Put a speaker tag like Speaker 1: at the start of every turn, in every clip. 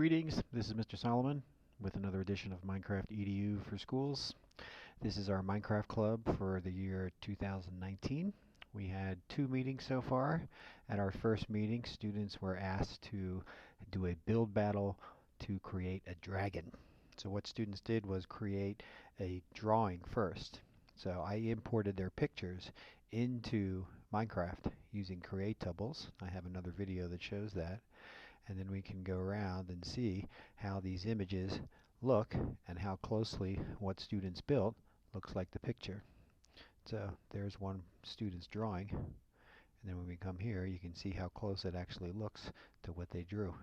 Speaker 1: Greetings, this is Mr. Solomon with another edition of Minecraft EDU for schools. This is our Minecraft club for the year 2019. We had 2 meetings so far. At our first meeting, students were asked to do a build battle to create a dragon. So what students did was create a drawing first. So I imported their pictures into Minecraft using Creatubbles. I have another video that shows that. And then we can go around and see how these images look and how closely what students built looks like the picture. So there's one student's drawing, and then when we come here you can see how close it actually looks to what they drew.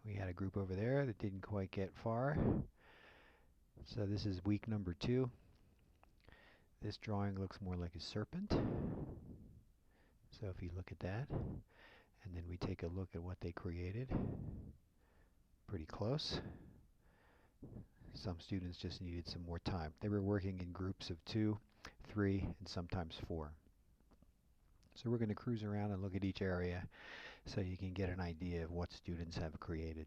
Speaker 1: We had a group over there that didn't quite get far, so this is week number 2. This drawing looks more like a serpent, so if you look at that, and then we take a look at what they created. Pretty close. Some students just needed some more time. They were working in groups of 2, 3, and sometimes 4. So we're going to cruise around and look at each area so you can get an idea of what students have created.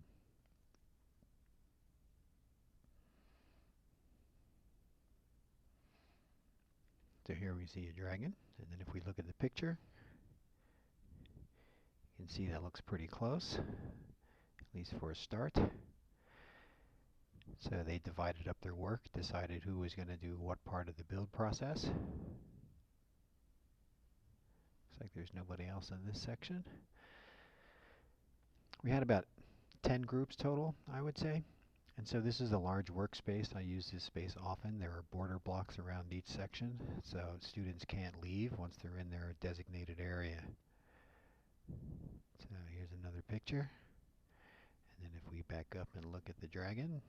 Speaker 1: So here we see a dragon, and then if we look at the picture, you can see that looks pretty close, at least for a start. So they divided up their work, decided who was going to do what part of the build process. Looks like there's nobody else in this section. We had about 10 groups total, I would say. And so this is a large workspace. I use this space often. There are border blocks around each section, so students can't leave once they're in their designated area. So here's another picture. And then if we back up and look at the dragon,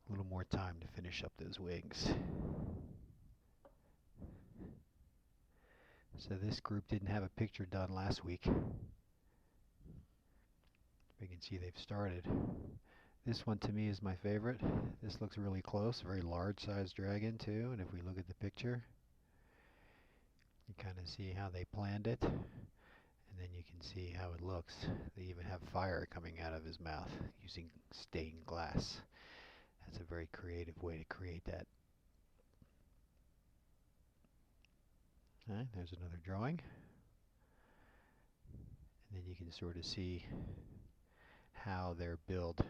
Speaker 1: a little more time to finish up those wings. So this group didn't have a picture done last week. We can see they've started. This one to me is my favorite. This looks really close, very large sized dragon too, and if we look at the picture, you kind of see how they planned it, and then you can see how it looks. They even have fire coming out of his mouth using stained glass. That's a very creative way to create that. There's another drawing. And then you can sort of see how their build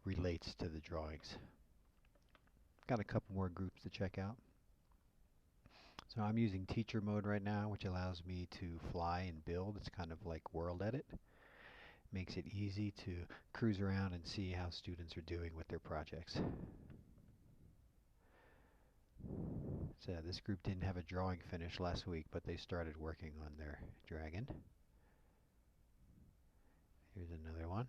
Speaker 1: relates to the drawings. Got a couple more groups to check out. So I'm using teacher mode right now, which allows me to fly and build. It's kind of like world edit. Makes it easy to cruise around and see how students are doing with their projects. So this group didn't have a drawing finish last week, but they started working on their dragon. Here's another one.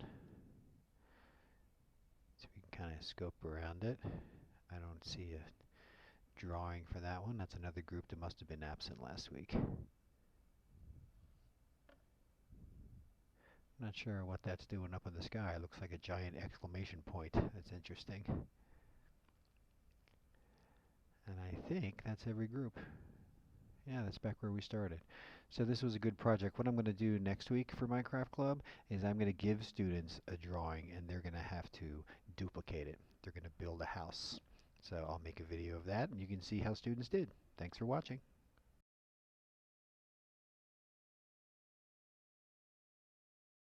Speaker 1: So we can kind of scope around it. I don't see a drawing for that one. That's another group that must have been absent last week. I'm not sure what that's doing up in the sky. It looks like a giant exclamation point. That's interesting. And I think that's every group. Yeah, that's back where we started. So this was a good project. What I'm going to do next week for Minecraft Club is I'm going to give students a drawing and they're going to have to duplicate it. They're going to build a house. So I'll make a video of that and you can see how students did. Thanks for watching.